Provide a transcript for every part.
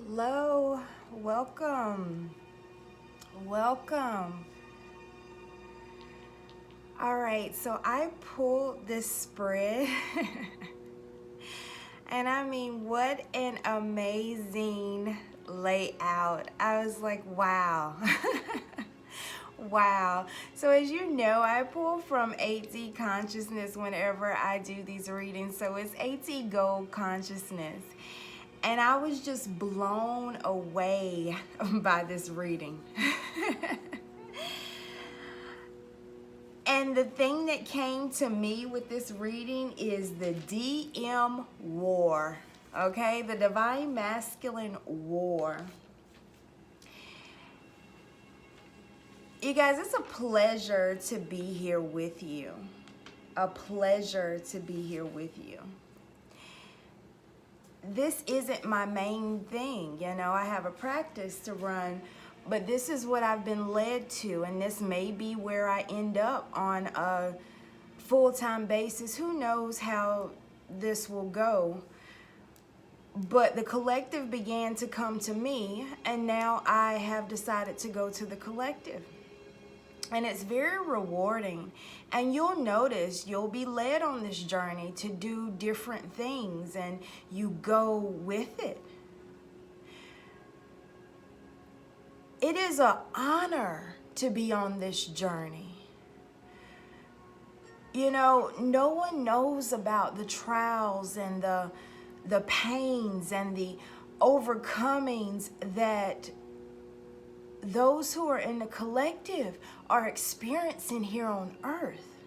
Hello, welcome. Welcome. All right, so I pulled this spread and I mean, what an amazing layout. I was like, wow. Wow. So as you know, I pull from 8D Consciousness whenever I do these readings. So it's 8D Gold Consciousness. And I was just blown away by this reading. And the thing that came to me with this reading is the DM War. Okay, the Divine Masculine War. You guys, it's a pleasure to be here with you. A pleasure to be here with you. This isn't my main thing, you know, I have a practice to run, but this is what I've been led to, and this may be where I end up on a full-time basis. Who knows how this will go? But the collective began to come to me, and now I have decided to go to the collective. And it's very rewarding. And you'll notice you'll be led on this journey to do different things, and you go with it. It is an honor to be on this journey. You know, no one knows about the trials and the pains and the overcomings that those who are in the collective are experiencing here on earth,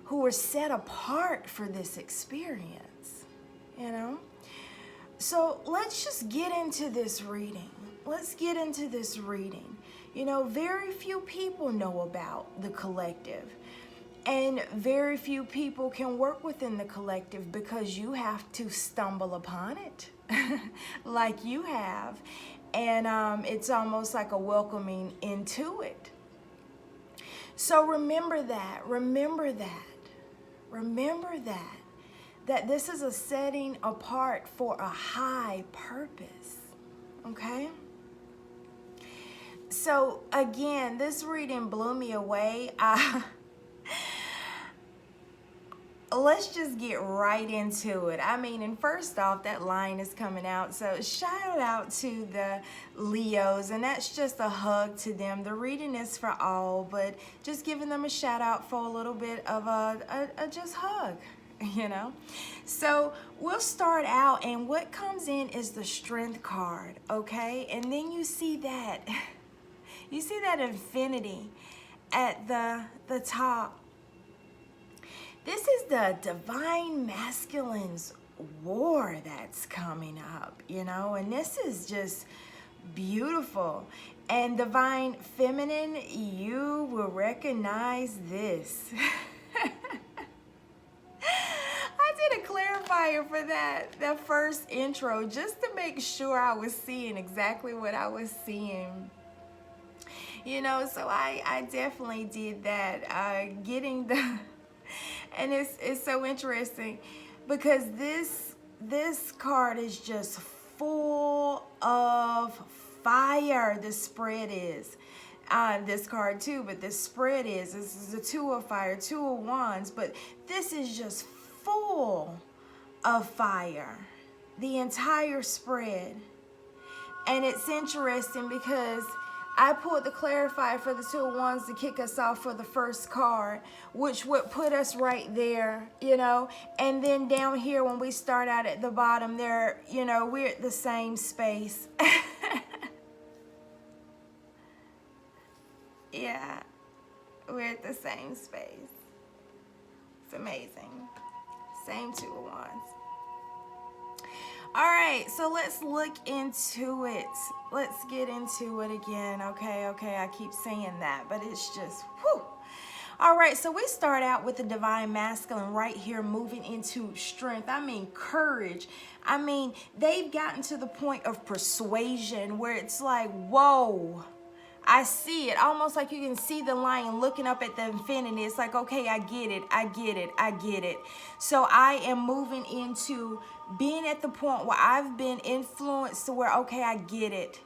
who are set apart for this experience, you know? So let's just get into this reading. Let's get into this reading. You know, very few people know about the collective, and very few people can work within the collective because you have to stumble upon it like you have. And it's almost like a welcoming into it. So remember that, that this is a setting apart for a high purpose, okay? So again, this reading blew me away. Let's just get right into it. I mean, and first off, that line is coming out. So shout out to the Leos, and that's just a hug to them. The reading is for all, but just giving them a shout out for a little bit of a just hug, you know? So we'll start out, and what comes in is the Strength card, okay? And then you see that infinity at the top. This is the Divine Masculine's War that's coming up, you know, and this is just beautiful. And Divine Feminine, you will recognize this. I did a clarifier for that first intro just to make sure I was seeing exactly what I was seeing. You know, so I definitely did that, getting the... And it's so interesting because this card is just full of fire. This spread is. This card too, but this spread is. This is a Two of Fire, Two of Wands, but this is just full of fire. The entire spread. And it's interesting because I pulled the clarifier for the Two of Wands to kick us off for the first card, which would put us right there, you know. And then down here, when we start out at the bottom there, you know, we're at the same space. Yeah, we're at the same space. It's amazing. Same Two of Wands. All right, so let's look into it. Let's get into it again. Okay, I keep saying that, but it's just, whew. All right, so we start out with the Divine Masculine right here, moving into strength. I mean, courage. I mean, they've gotten to the point of persuasion where it's like, whoa. I see it, almost like you can see the lion looking up at the infinity. It's like, okay, I get it, I get it, I get it. So I am moving into being at the point where I've been influenced to where, okay, I get it.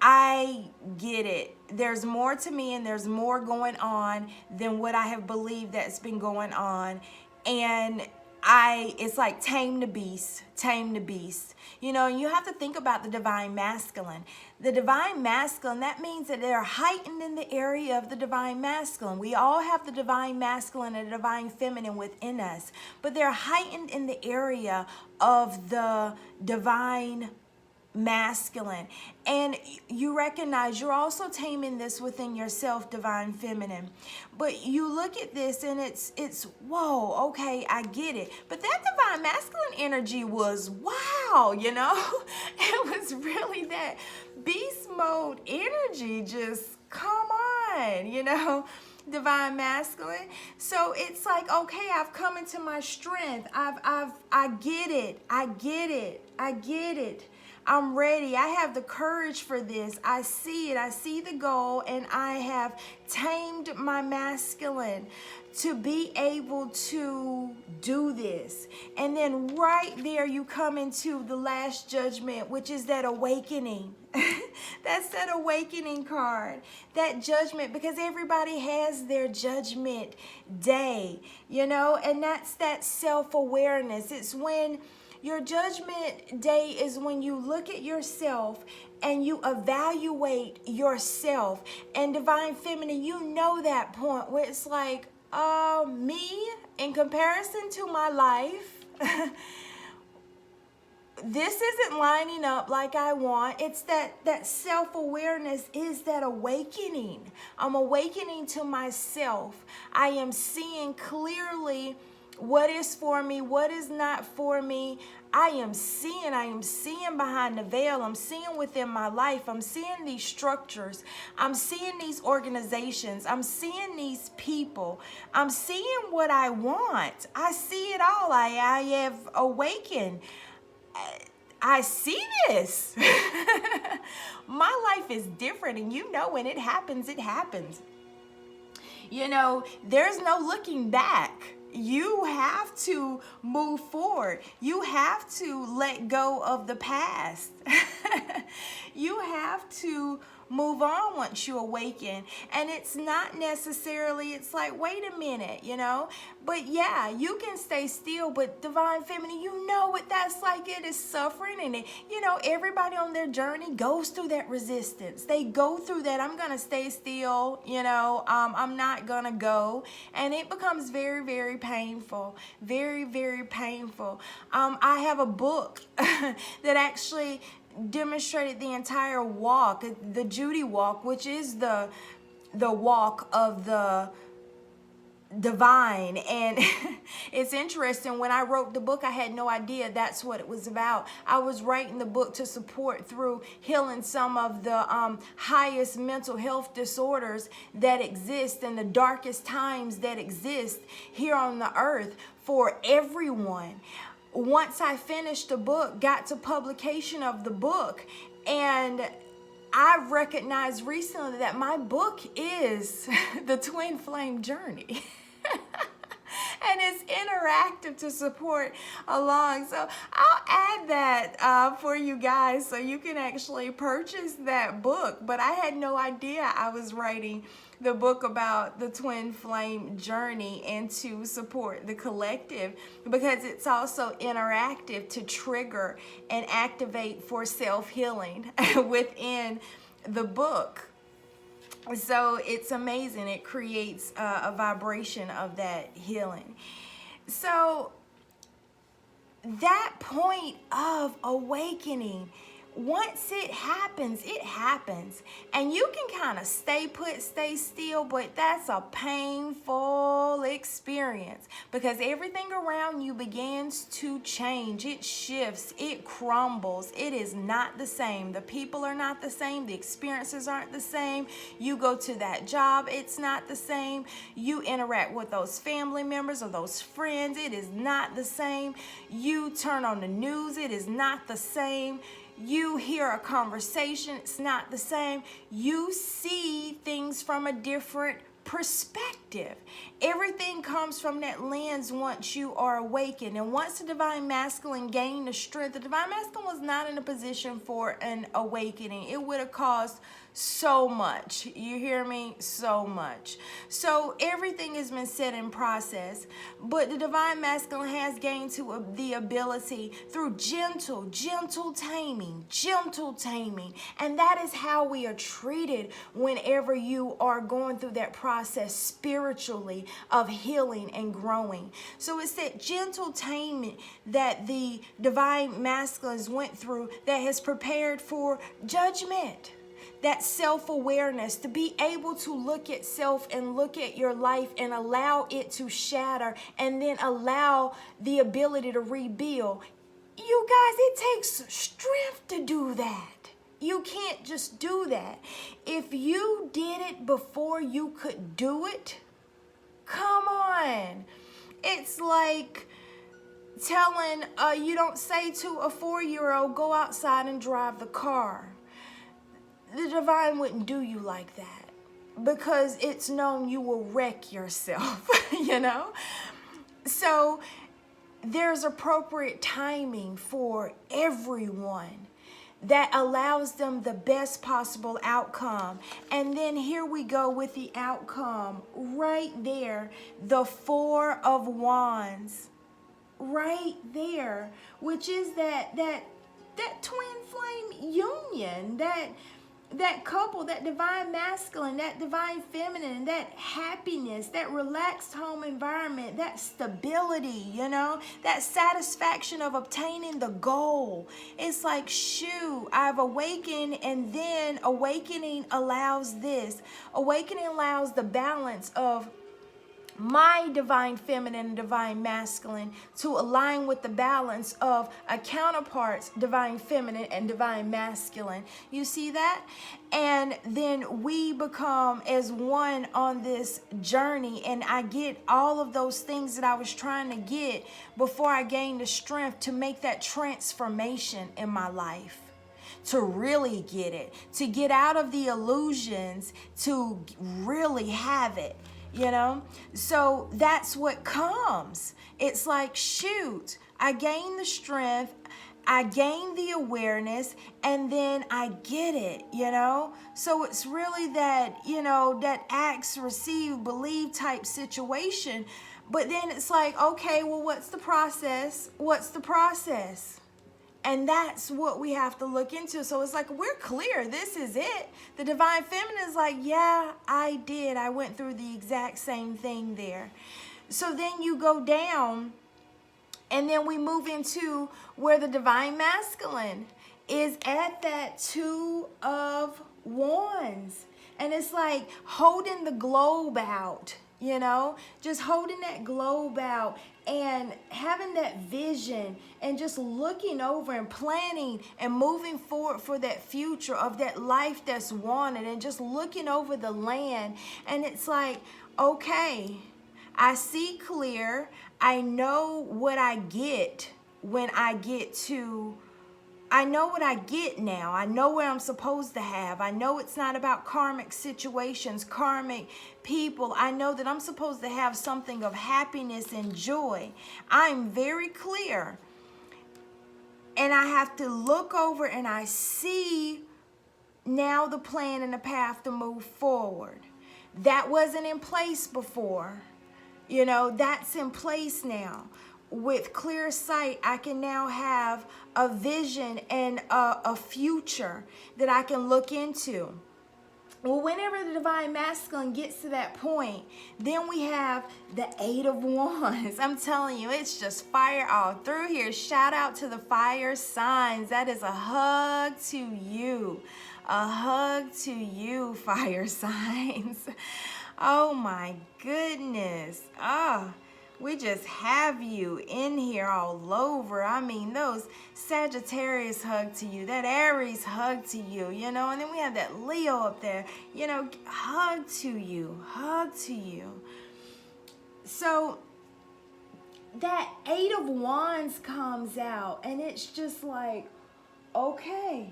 I get it. There's more to me and there's more going on than what I have believed that's been going on. And it's like tame the beast, tame the beast. You know, and you have to think about the divine masculine. The divine masculine, that means that they're heightened in the area of the divine masculine. We all have the divine masculine and the divine feminine within us, but they're heightened in the area of the divine masculine. And you recognize you're also taming this within yourself, divine feminine. But you look at this and it's whoa, okay, I get it. But that divine masculine energy was wow, you know? It was really that beast mode energy, just come on, you know? Divine masculine. So it's like, okay, I've come into my strength. I get it. I get it. I get it. I'm ready. I have the courage for this. I see it. I see the goal, and I have tamed my masculine to be able to do this. And then right there you come into the last judgment, which is that awakening. That's that awakening card, that judgment, because everybody has their judgment day, you know, and that's that self-awareness. It's when your judgment day is when you look at yourself and you evaluate yourself. And divine feminine, you know that point where it's like, me in comparison to my life, this isn't lining up like I want. It's that self-awareness is that awakening. I'm awakening to myself. I am seeing clearly what is for me, what is not for me. I am seeing behind the veil. I'm seeing within my life. I'm seeing these structures. I'm seeing these organizations. I'm seeing these people. I'm seeing what I want. I see it all. I have awakened. I see this. My life is different, and you know when it happens, it happens. You know, there's no looking back. You have to move forward. You have to let go of the past. You have to move on once you awaken. And it's not necessarily, it's like, wait a minute, you know. But yeah, you can stay still, but divine feminine, you know what that's like. It is suffering, and it, you know, everybody on their journey goes through that resistance. They go through that. I'm gonna stay still, you know, I'm not gonna go. And it becomes very, very painful. Very, very painful. I have a book that actually demonstrated the entire walk, the Judi walk, which is the walk of the divine. And it's interesting, when I wrote the book, I had no idea that's what it was about. I was writing the book to support through healing some of the highest mental health disorders that exist and the darkest times that exist here on the earth for everyone. Once I finished the book, got to publication of the book, and I recognized recently that my book is the Twinflame journey. And it's interactive to support along. So I'll add that for you guys so you can actually purchase that book. But I had no idea I was writing the book about the twin flame journey and to support the collective, because it's also interactive to trigger and activate for self-healing within the book. So it's amazing. It creates a vibration of that healing. So that point of awakening, once it happens, it happens. And you can kind of stay put, stay still, but that's a painful experience because everything around you begins to change. It shifts, it crumbles. It is not the same. The people are not the same. The experiences aren't the same. You go to that job, it's not the same. You interact with those family members or those friends, it is not the same. You turn on the news, it is not the same. You hear a conversation, it's not the same. You see things from a different perspective. Everything comes from that lens once you are awakened. And once the divine masculine gained the strength, the divine masculine was not in a position for an awakening. It would have caused so much. You hear me? So much. So everything has been set in process, but the divine masculine has gained to the ability through gentle taming, and that is how we are treated whenever you are going through that process spiritually of healing and growing. So it's that gentle taming that the divine masculines went through that has prepared for judgment. That self-awareness, to be able to look at self and look at your life and allow it to shatter and then allow the ability to rebuild. You guys, it takes strength to do that. You can't just do that. If you did it before you could do it, come on. It's like telling, you don't say to a 4-year-old, go outside and drive the car. The divine wouldn't do you like that because it's known you will wreck yourself, you know? So there's appropriate timing for everyone that allows them the best possible outcome. And then here we go with the outcome right there, the 4 of Wands, right there, which is that twin flame union, that couple, that divine masculine, that divine feminine, that happiness, that relaxed home environment, that stability, you know, that satisfaction of obtaining the goal. It's like, shoot, I've awakened, and then awakening allows this. Awakening allows the balance of my divine feminine and divine masculine to align with the balance of a counterpart's divine feminine and divine masculine. You see that? And then we become as one on this journey, and I get all of those things that I was trying to get before I gained the strength to make that transformation in my life. To really get it, to get out of the illusions, to really have it. You know, so that's what comes. It's like, shoot, I gain the strength, I gain the awareness, and then I get it, you know? So it's really that, you know, that acts, receive, believe type situation. But then it's like, okay, well, what's the process? What's the process? And that's what we have to look into. So it's like, we're clear. This is it. The divine feminine is like, yeah, I did. I went through the exact same thing there. So then you go down, and then we move into where the divine masculine is at that 2 of Wands. And it's like holding the globe out, you know, just holding that globe out and having that vision and just looking over and planning and moving forward for that future of that life that's wanted, and just looking over the land. And it's like, okay, I see clear. I know what I get when I get to, I know what I get now. I know what I'm supposed to have. I know it's not about karmic situations, karmic people. I know that I'm supposed to have something of happiness and joy. I'm very clear. And I have to look over and I see now the plan and the path to move forward. That wasn't in place before. You know, that's in place now. With clear sight, I can now have a vision and a future that I can look into. Well, whenever the divine masculine gets to that point, then we have the 8 of Wands. I'm telling you, it's just fire all through here. Shout out to the fire signs. That is a hug to you. A hug to you, fire signs. Oh my goodness. We just have you in here all over. I mean, those Sagittarius hug to you, that Aries hug to you, you know, and then we have that Leo up there, you know, hug to you, hug to you. So that 8 of Wands comes out, and it's just like, okay,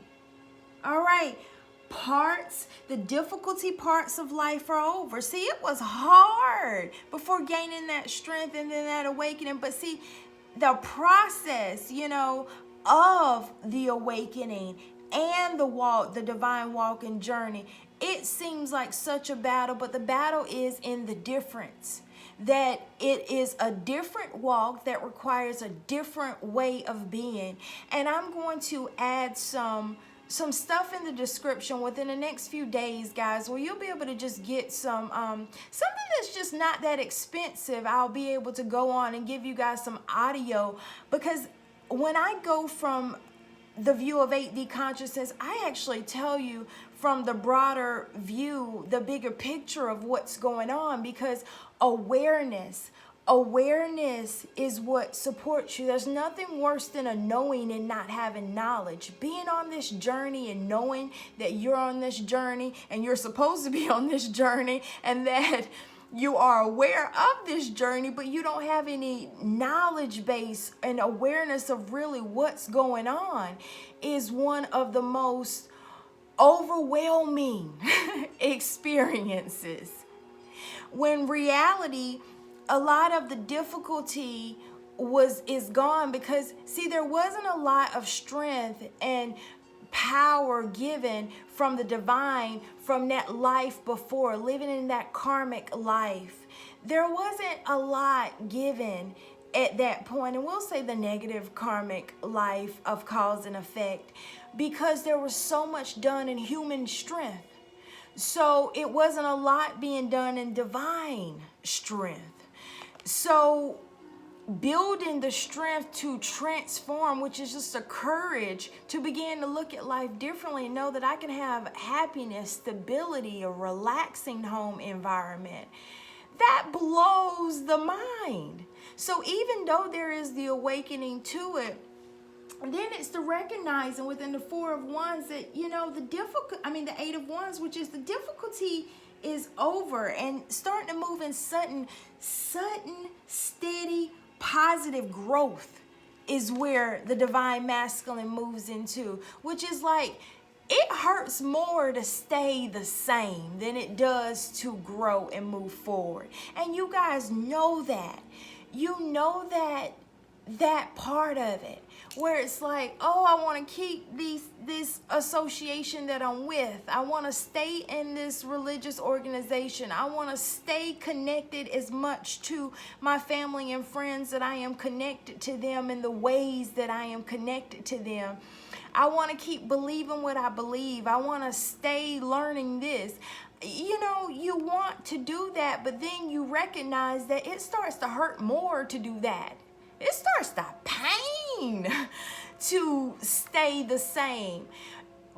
all right, the difficulty parts of life are over. See, it was hard before gaining that strength and then that awakening. But see, the process, of the awakening and the walk, the divine walk and journey, it seems like such a battle, but the battle is in the difference. That it is a different walk that requires a different way of being. And I'm going to add some stuff in the description within the next few days, guys, where you'll be able to just get some something that's just not that expensive. I'll be able to go on and give you guys some audio, because when I go from the view of 8D consciousness, I actually tell you from the broader view, the bigger picture of what's going on, because awareness is what supports you. There's nothing worse than a knowing and not having knowledge. Being on this journey and knowing that you're on this journey and you're supposed to be on this journey, and that you are aware of this journey, but you don't have any knowledge base and awareness of really what's going on, is one of the most overwhelming experiences. When reality, a lot of the difficulty is gone, because see, there wasn't a lot of strength and power given from the divine from that life before, living in that karmic life. There wasn't a lot given at that point, and we'll say the negative karmic life of cause and effect, because there was so much done in human strength. So it wasn't a lot being done in divine strength. So building the strength to transform, which is just a courage to begin to look at life differently and know that I can have happiness, stability, a relaxing home environment, that blows the mind. So even though there is the awakening to it, then it's the recognizing within the Four of Wands that, the Eight of Wands, which is the difficulty is over, and starting to move in sudden, steady, positive growth is where the divine masculine moves into, which is like, it hurts more to stay the same than it does to grow and move forward. And you guys know that. You know that part of it, where it's like, oh, I want to keep this association that I'm with. I want to stay in this religious organization. I want to stay connected as much to my family and friends that I am connected to them in the ways that I am connected to them. I want to keep believing what I believe. I want to stay learning this. You want to do that, but then you recognize that it starts to hurt more to do that. It starts to pain to stay the same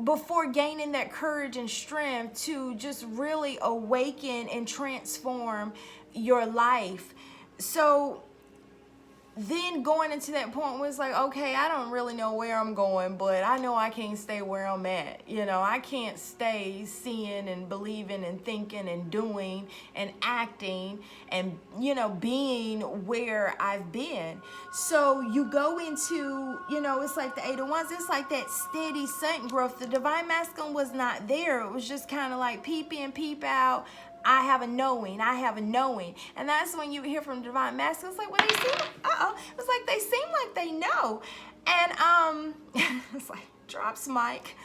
before gaining that courage and strength to just really awaken and transform your life. So then going into that point where it's like, okay, I don't really know where I'm going, but I know I can't stay where I'm at. I can't stay seeing and believing and thinking and doing and acting and, being where I've been. So you go into, it's like the Eight of Wands. It's like that steady, sudden growth. The divine masculine was not there. It was just kind of like peep in, peep out. I have a knowing. And that's when you hear from divine masculine. It's like, well, it's like they seem like they know. And it's like, drops mic.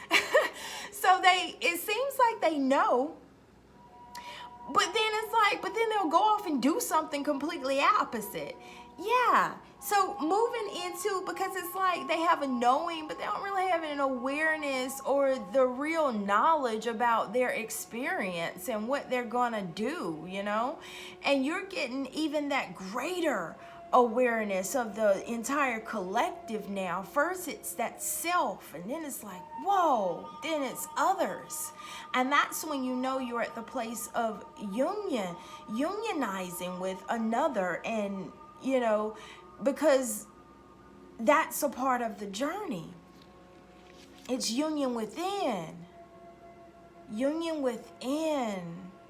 So it seems like they know. But then they'll go off and do something completely opposite. Yeah. So moving into, because it's like they have a knowing, but they don't really have an awareness or the real knowledge about their experience and what they're gonna do, and you're getting even that greater awareness of the entire collective now. First it's that self, and then it's like, whoa, then it's others. And that's when you're at the place of unionizing with another, and because that's a part of the journey. It's union within,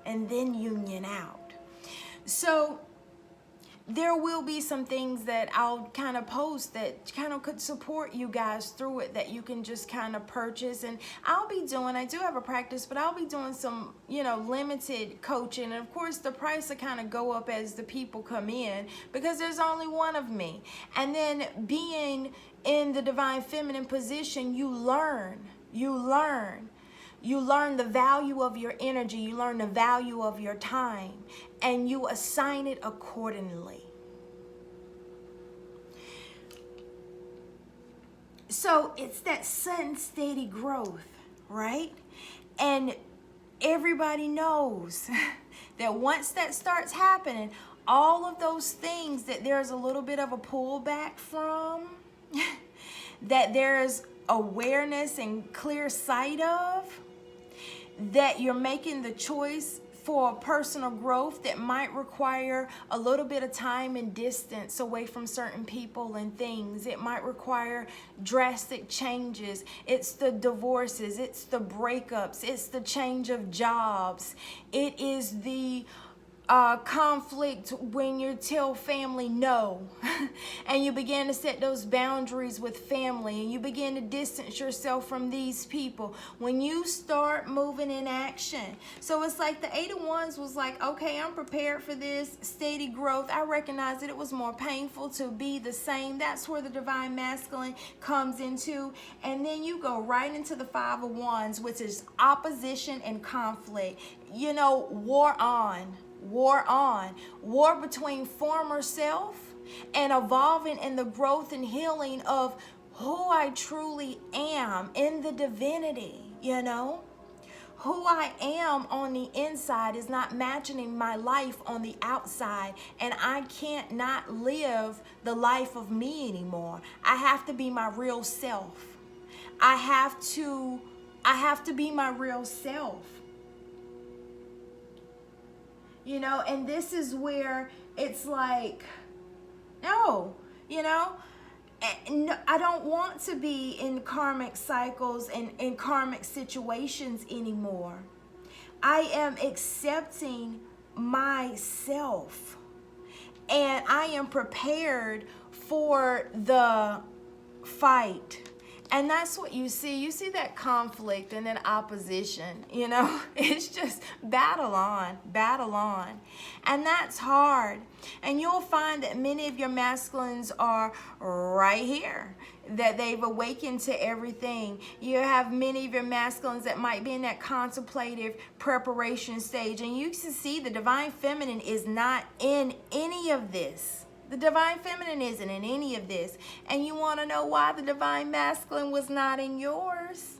and then union out. So there will be some things that I'll kind of post that kind of could support you guys through it, that you can just kind of purchase. And I do have a practice, but I'll be doing some, limited coaching. And of course, the price will kind of go up as the people come in, because there's only one of me. And then being in the divine feminine position, you learn the value of your energy, you learn the value of your time, and you assign it accordingly. So it's that sudden, steady growth, right? And everybody knows that once that starts happening, all of those things that there's a little bit of a pullback from, that there's awareness and clear sight of, that you're making the choice for personal growth that might require a little bit of time and distance away from certain people and things. It might require drastic changes. It's the divorces, it's the breakups, it's the change of jobs. It is the conflict when you tell family no and you begin to set those boundaries with family, and you begin to distance yourself from these people when you start moving in action. So it's like the Eight of Wands was like, okay, I'm prepared for this steady growth. I recognize that it was more painful to be the same. That's where the divine masculine comes into. And then you go right into the Five of Wands, which is opposition and conflict. War between former self and evolving in the growth and healing of who I truly am in the divinity. Who I am on the inside is not matching my life on the outside, and I can't not live the life of me anymore. I have to be my real self. I have to be my real self. And this is where it's like, no, I don't want to be in karmic cycles and in karmic situations anymore. I am accepting myself, and I am prepared for the fight. And that's what you see. You see that conflict and then opposition, It's just battle on. And that's hard. And you'll find that many of your masculines are right here, that they've awakened to everything. You have many of your masculines that might be in that contemplative preparation stage. And you can see the divine feminine is not in any of this. The divine feminine isn't in any of this. And you want to know why the divine masculine was not in yours?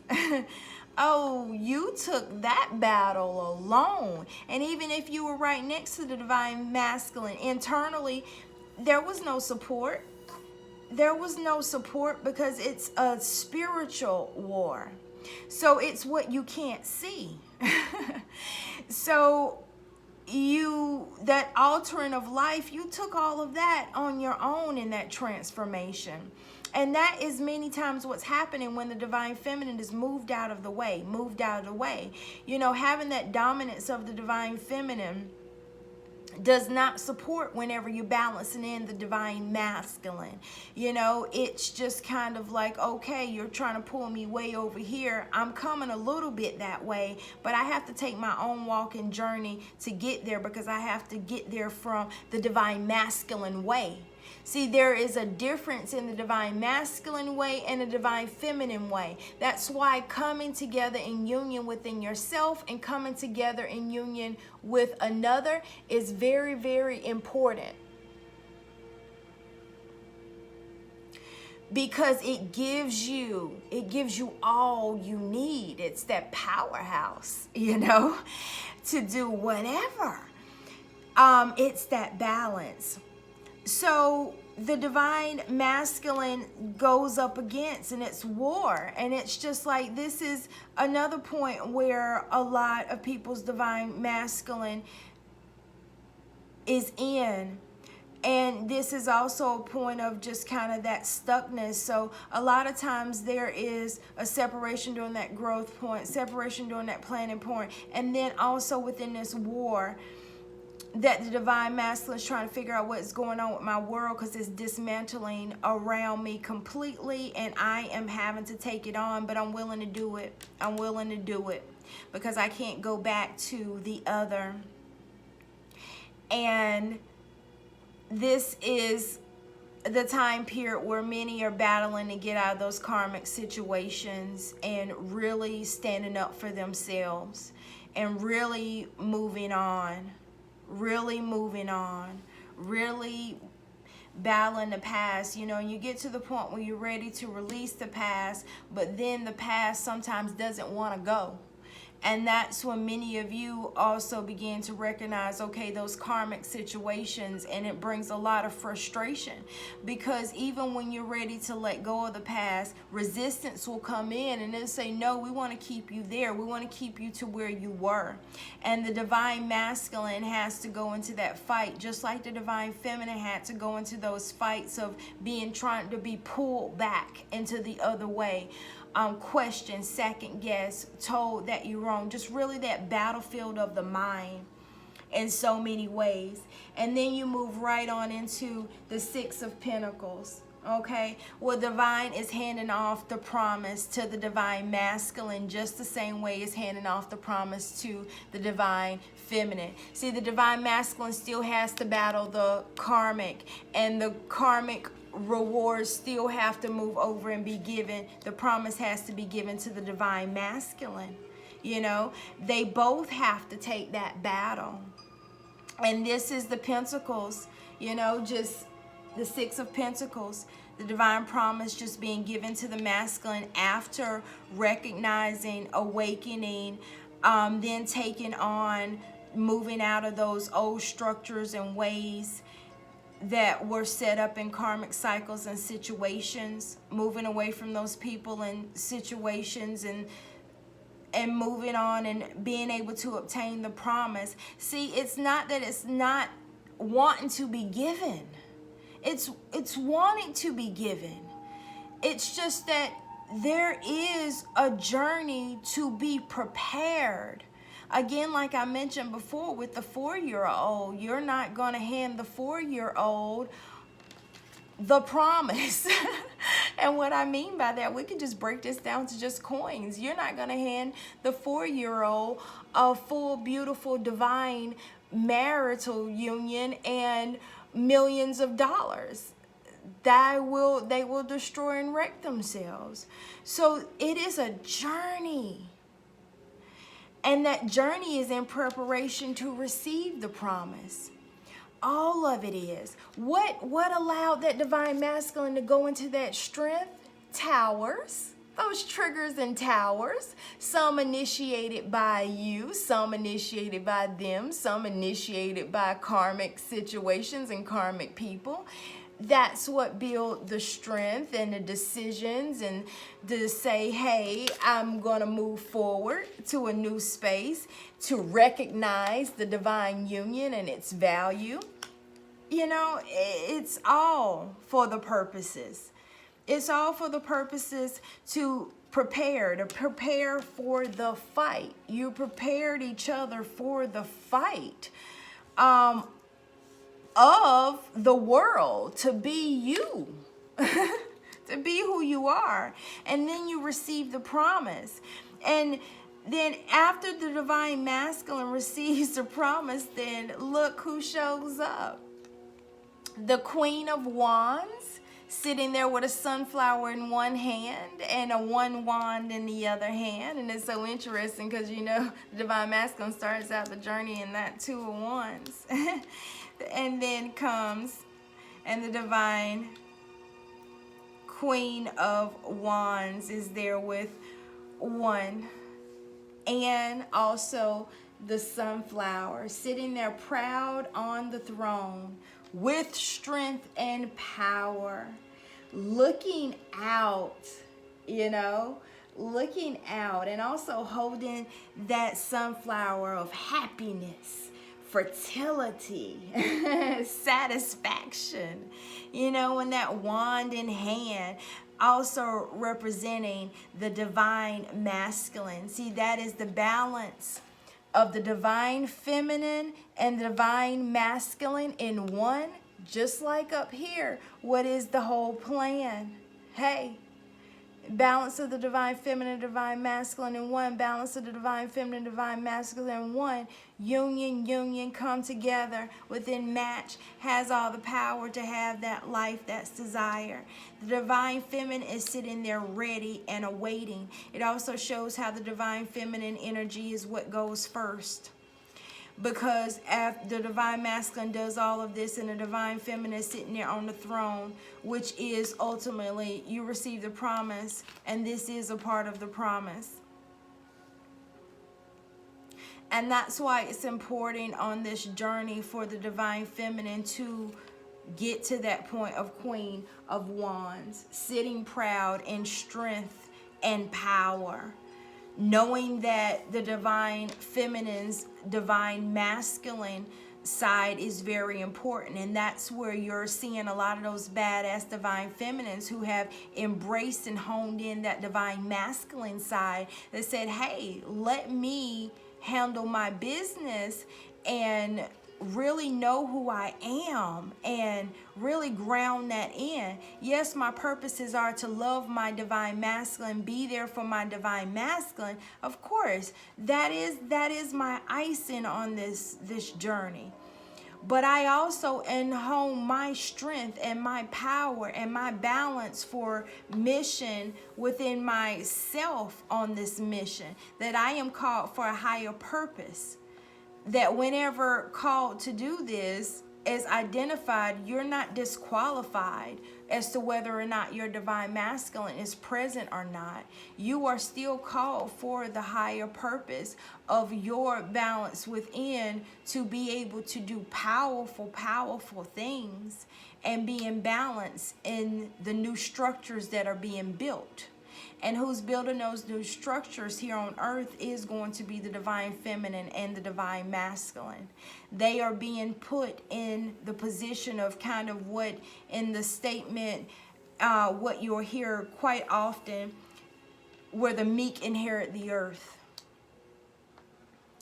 Oh, you took that battle alone. And even if you were right next to the divine masculine, internally, there was no support. There was no support because it's a spiritual war. So it's what you can't see. So that altering of life, you took all of that on your own in that transformation. And that is many times what's happening when the divine feminine is moved out of the way. Having that dominance of the divine feminine does not support whenever you're balancing in the divine masculine. It's just kind of like, okay, you're trying to pull me way over here. I'm coming a little bit that way, but I have to take my own walk and journey to get there, because I have to get there from the divine masculine way. See, there is a difference in the divine masculine way and the divine feminine way. That's why coming together in union within yourself and coming together in union with another is very, very important. Because it gives you all you need. It's that powerhouse, to do whatever. It's that balance. So the divine masculine goes up against, and it's war. And it's just like, this is another point where a lot of people's divine masculine is in. And this is also a point of just kind of that stuckness. So a lot of times there is a separation during that growth point, separation during that planning point. And then also within this war, that the divine masculine is trying to figure out what's going on with my world, because it's dismantling around me completely, and I am having to take it on, but I'm willing to do it. I'm willing to do it because I can't go back to the other. And this is the time period where many are battling to get out of those karmic situations and really standing up for themselves and really moving on. Really moving on, really battling the past. You know, you get to the point where you're ready to release the past, but then the past sometimes doesn't want to go. And that's when many of you also begin to recognize, okay, those karmic situations, and it brings a lot of frustration, because even when you're ready to let go of the past, resistance will come in and they'll say, no, we want to keep you there. We want to keep you to where you were. And the divine masculine has to go into that fight, just like the divine feminine had to go into those fights of trying to be pulled back into the other way. Question, second guess, told that you're wrong. Just really that battlefield of the mind in so many ways. And then you move right on into the Six of Pentacles. Okay, well, divine is handing off the promise to the divine masculine just the same way it's handing off the promise to the divine feminine. See, the divine masculine still has to battle the karmic, and the karmic rewards still have to move over and be given. The promise has to be given to the divine masculine. You know, they both have to take that battle. And this is the Pentacles, you know, just the Six of Pentacles, the divine promise just being given to the masculine after recognizing, awakening, then taking on, moving out of those old structures and ways that were set up in karmic cycles and situations, moving away from those people and situations, and moving on and being able to obtain the promise. See, it's not that it's not wanting to be given. It's wanting to be given. It's just that there is a journey to be prepared. Again, like I mentioned before with the 4-year-old, you're not going to hand the 4-year-old the promise. And what I mean by that, we can just break this down to just coins. You're not going to hand the 4-year-old a full, beautiful, divine marital union and millions of dollars. They will destroy and wreck themselves. So it is a journey. And that journey is in preparation to receive the promise. All of it is. What allowed that divine masculine to go into that strength? Towers. Those triggers and towers. Some initiated by you, some initiated by them, some initiated by karmic situations and karmic people. That's what built the strength and the decisions, and to say, hey, I'm going to move forward to a new space, to recognize the divine union and its value. You know, it's all for the purposes. It's all for the purposes to prepare for the fight. You prepared each other for the fight. Of the world, to be you, to be who you are. And then you receive the promise. And then after the divine masculine receives the promise, then look who shows up. The Queen of Wands, sitting there with a sunflower in one hand and a one wand in the other hand. And it's so interesting because, you know, the divine masculine starts out the journey in that 2 of Wands. And then comes, and the divine Queen of Wands is there with 1. And also the sunflower, sitting there proud on the throne with strength and power, looking out, you know, looking out, and also holding that sunflower of happiness, fertility, satisfaction, you know, and that wand in hand, also representing the divine masculine. See, that is the balance of the divine feminine and the divine masculine in one, just like up here. What is the whole plan? Hey, balance of the divine feminine, divine masculine in one. Balance of the divine feminine, divine masculine in one. Union, come together within match, has all the power to have that life that's desire. The divine feminine is sitting there ready and awaiting. It also shows how the divine feminine energy is what goes first. Because after the divine masculine does all of this and the divine feminine is sitting there on the throne, which is ultimately you receive the promise, and this is a part of the promise. And that's why it's important on this journey for the divine feminine to get to that point of Queen of Wands, sitting proud in strength and power, knowing that the divine feminine's divine masculine side is very important. And that's where you're seeing a lot of those badass divine feminines who have embraced and honed in that divine masculine side that said, hey, let me handle my business and really know who I am and really ground that in. Yes, my purposes are to love my divine masculine, be there for my divine masculine. Of course, that is my icing on this journey. But I also hone my strength and my power and my balance for mission within myself on this mission, that I am called for a higher purpose. That whenever called to do this, as identified, you're not disqualified as to whether or not your divine masculine is present or not. You are still called for the higher purpose of your balance within to be able to do powerful things and be in balance in the new structures that are being built. And who's building those new structures here on earth is going to be the divine feminine and the divine masculine. They are being put in the position of kind of what in the statement, what you'll hear quite often, where the meek inherit the earth.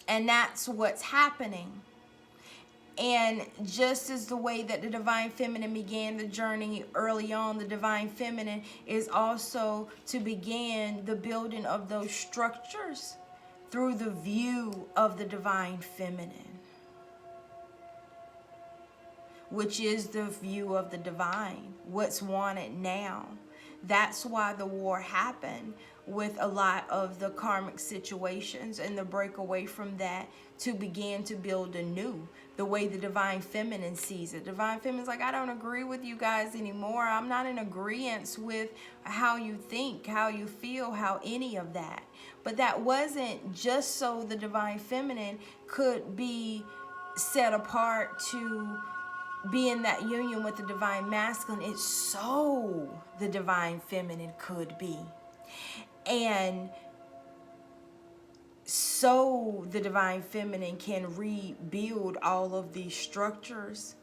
And that's what's happening. And just as the way that the divine feminine began the journey early on, the divine feminine is also to begin the building of those structures through the view of the divine feminine, which is the view of the divine, what's wanted now. That's why the war happened with a lot of the karmic situations and the break away from that to begin to build anew. The way the divine feminine sees it. Divine feminine's like, I don't agree with you guys anymore. I'm not in agreement with how you think, how you feel, how any of that. But that wasn't just so the divine feminine could be set apart to be in that union with the divine masculine. It's so the divine feminine could be. And so the divine feminine can rebuild all of these structures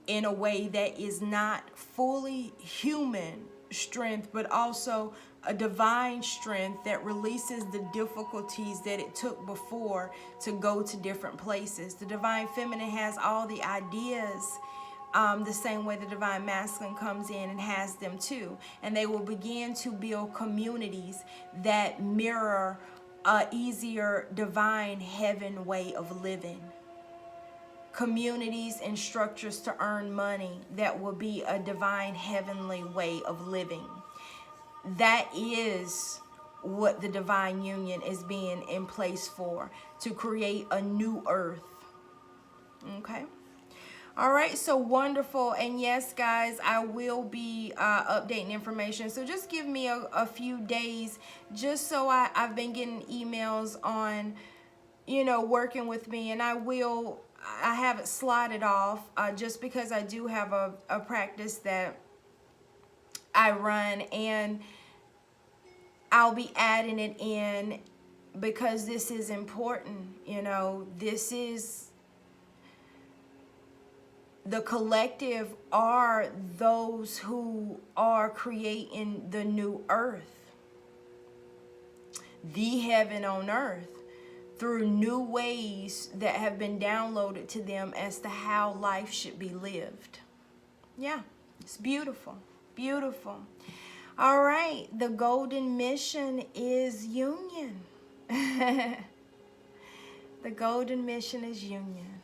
in a way that is not fully human strength, but also a divine strength that releases the difficulties that it took before to go to different places. The divine feminine has all the ideas, the same way the divine masculine comes in and has them too. And they will begin to build communities that mirror a easier divine heaven way of living. Communities and structures to earn money that will be a divine heavenly way of living. That is what the divine union is being in place for, to create a new earth. Okay. All right, so wonderful. And yes, guys, I will be updating information. So just give me a few days, just so I've been getting emails on, you know, working with me. And I have it slotted off just because I do have a practice that I run. And I'll be adding it in because this is important. You know, this is... The collective are those who are creating the new earth, the heaven on earth, through new ways that have been downloaded to them as to how life should be lived. Yeah, it's beautiful, beautiful. All right, the golden mission is union. The golden mission is union.